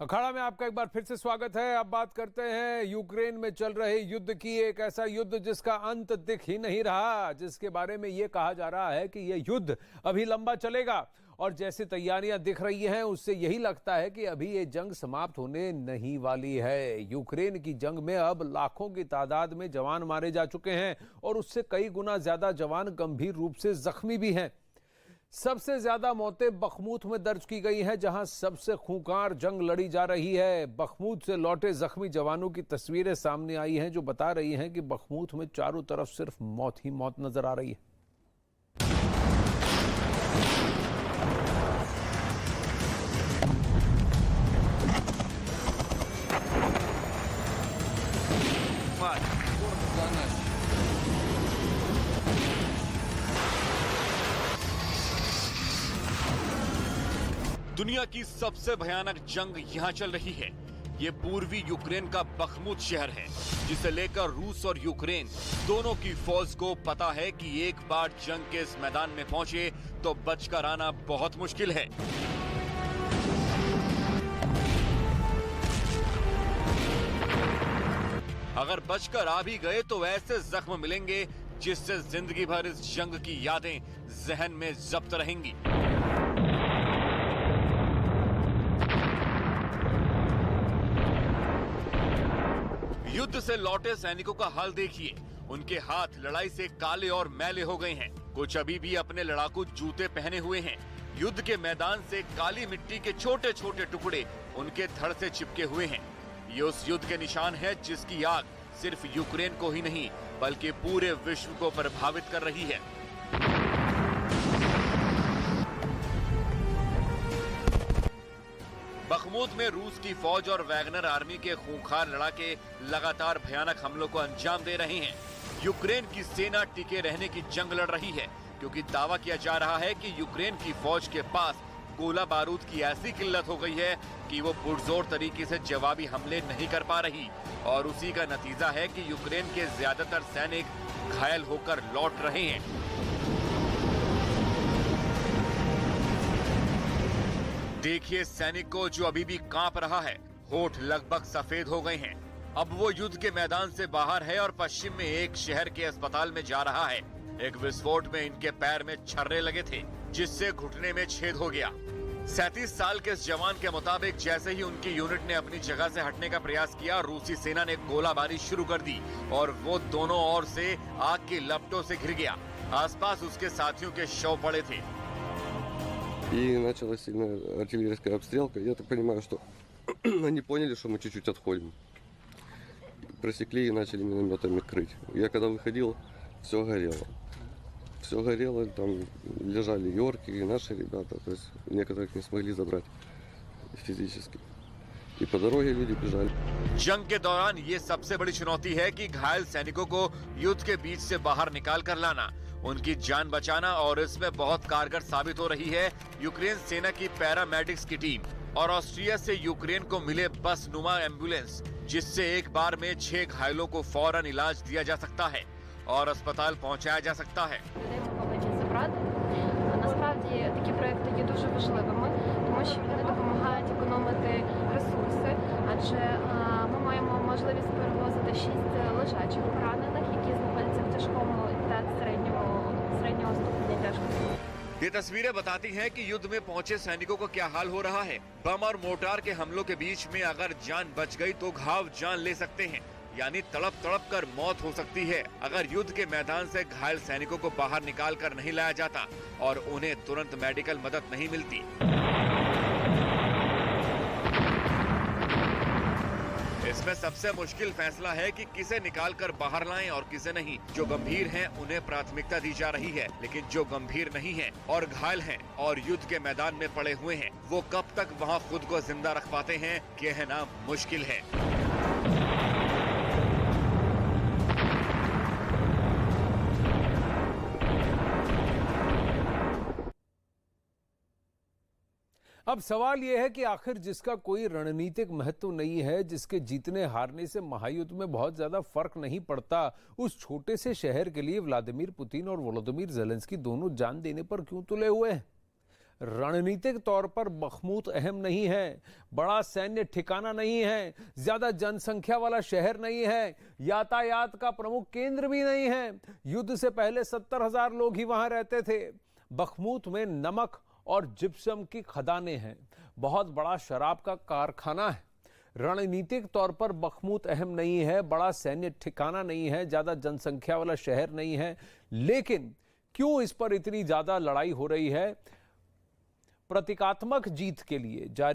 अखाड़ा में आपका एक बार फिर से स्वागत है। अब बात करते हैं यूक्रेन में चल रहे युद्ध की। एक ऐसा युद्ध जिसका अंत दिख ही नहीं रहा, जिसके बारे में यह कहा जा रहा है कि यह युद्ध अभी लंबा चलेगा और जैसी तैयारियां दिख रही हैं उससे यही लगता है कि अभी ये जंग समाप्त होने नहीं वाली है। यूक्रेन की जंग में अब लाखों की तादाद में जवान मारे जा चुके हैं और उससे कई गुना ज्यादा जवान गंभीर रूप से जख्मी भी हैं। सबसे ज्यादा मौतें बखमूत में दर्ज की गई हैं, जहां सबसे खूंखार जंग लड़ी जा रही है। बखमूत से लौटे जख्मी जवानों की तस्वीरें सामने आई हैं जो बता रही हैं कि बखमूत में चारों तरफ सिर्फ मौत ही मौत नजर आ रही है। दुनिया की सबसे भयानक जंग यहां चल रही है। ये पूर्वी यूक्रेन का बखमूत शहर है, जिसे लेकर रूस और यूक्रेन दोनों की फौज को पता है कि एक बार जंग के इस मैदान में पहुंचे तो बचकर आना बहुत मुश्किल है। अगर बचकर आ भी गए तो ऐसे जख्म मिलेंगे जिससे जिंदगी भर इस जंग की यादें जहन में जब्त रहेंगी। युद्ध से लौटे सैनिकों का हाल देखिए। उनके हाथ लड़ाई से काले और मैले हो गए हैं। कुछ अभी भी अपने लड़ाकू जूते पहने हुए हैं। युद्ध के मैदान से काली मिट्टी के छोटे छोटे टुकड़े उनके धड़ से चिपके हुए हैं। ये उस युद्ध के निशान है जिसकी आग सिर्फ यूक्रेन को ही नहीं बल्कि पूरे विश्व को प्रभावित कर रही है। बखमूत में रूस की फौज और वैगनर आर्मी के खूंखार लड़ाके लगातार भयानक हमलों को अंजाम दे रहे हैं। यूक्रेन की सेना टिके रहने की जंग लड़ रही है, क्योंकि दावा किया जा रहा है कि यूक्रेन की फौज के पास गोला बारूद की ऐसी किल्लत हो गई है कि वो पुरजोर तरीके से जवाबी हमले नहीं कर पा रही, और उसी का नतीजा है कि यूक्रेन के ज्यादातर सैनिक घायल होकर लौट रहे हैं। देखिए सैनिक को जो अभी भी कांप रहा है, होठ लगभग सफेद हो गए हैं। अब वो युद्ध के मैदान से बाहर है और पश्चिम में एक शहर के अस्पताल में जा रहा है। एक विस्फोट में इनके पैर में छर्रे लगे थे, जिससे घुटने में छेद हो गया। 37 साल के इस जवान के मुताबिक जैसे ही उनकी यूनिट ने अपनी जगह से हटने का प्रयास किया, रूसी सेना ने गोलाबारी शुरू कर दी और वो दोनों ओर से आग की लपटों से घिर गया। आसपास उसके साथियों के शव पड़े थे। И началась сильная артиллерийская обстрелка. Я так понимаю, что они поняли, что мы чуть-чуть отходим. Просекли и начали минометами крыть. Я когда выходил, все горело. Все горело, там лежали йорки и наши ребята. То есть некоторых не смогли забрать физически. И по дороге люди бежали. जंग के दौरान ये सबसे बड़ी चुनौती है कि घायल सैनिकों को युद्ध के बीच से बाहर निकाल कर लाना, उनकी जान बचाना, और इसमें बहुत कारगर साबित हो रही है यूक्रेन सेना की पैरामेडिक्स की टीम और ऑस्ट्रिया से यूक्रेन को मिले बस नुमा एम्बुलेंस, जिससे एक बार में 6 घायलों को फौरन इलाज दिया जा सकता है और अस्पताल पहुंचाया जा सकता है। Насправді такі проекти є дуже важливими, тому що вони допомагають економити ресурси, адже ми маємо можливість перевозити 6 лежачих поранених, які знаходяться в тяжкому та середнього ступеня тяжкості. ये तस्वीरें बताती हैं कि युद्ध में पहुंचे सैनिकों का क्या हाल हो रहा है। बम और मोर्टार के हमलों के बीच में अगर जान बच गई तो घाव जान ले सकते हैं, यानी तड़प तड़प कर मौत हो सकती है अगर युद्ध के मैदान से घायल सैनिकों को बाहर निकाल कर नहीं लाया जाता और उन्हें तुरंत मेडिकल मदद नहीं मिलती। इसमें सबसे मुश्किल फैसला है कि किसे निकाल कर बाहर लाएं और किसे नहीं। जो गंभीर हैं उन्हें प्राथमिकता दी जा रही है, लेकिन जो गंभीर नहीं हैं और घायल हैं और युद्ध के मैदान में पड़े हुए हैं, वो कब तक वहां खुद को जिंदा रख पाते हैं, कहना मुश्किल है। अब सवाल यह है कि आखिर जिसका कोई रणनीतिक महत्व नहीं है, जिसके जीतने हारने से महायुद्ध में बहुत ज्यादा फर्क नहीं पड़ता, उस छोटे से शहर के लिए व्लादिमीर पुतिन और वोलोदिमीर ज़ेलेंस्की दोनों जान देने पर क्यों तुले हुए हैं? रणनीतिक तौर पर बखमूत अहम नहीं है, बड़ा सैन्य ठिकाना नहीं है, ज्यादा जनसंख्या वाला शहर नहीं है, यातायात का प्रमुख केंद्र भी नहीं है। युद्ध से पहले 70,000 लोग ही वहां रहते थे। बखमूत में नमक और जिप्सम की खदानें हैं, बहुत बड़ा शराब का कारखाना है। रणनीतिक तौर पर बखमूत अहम नहीं है, बड़ा सैन्य ठिकाना नहीं है, ज्यादा जनसंख्या वाला शहर नहीं है, लेकिन क्यों इस पर इतनी ज्यादा लड़ाई हो रही है? प्रतीकात्मक जीत के लिए जारी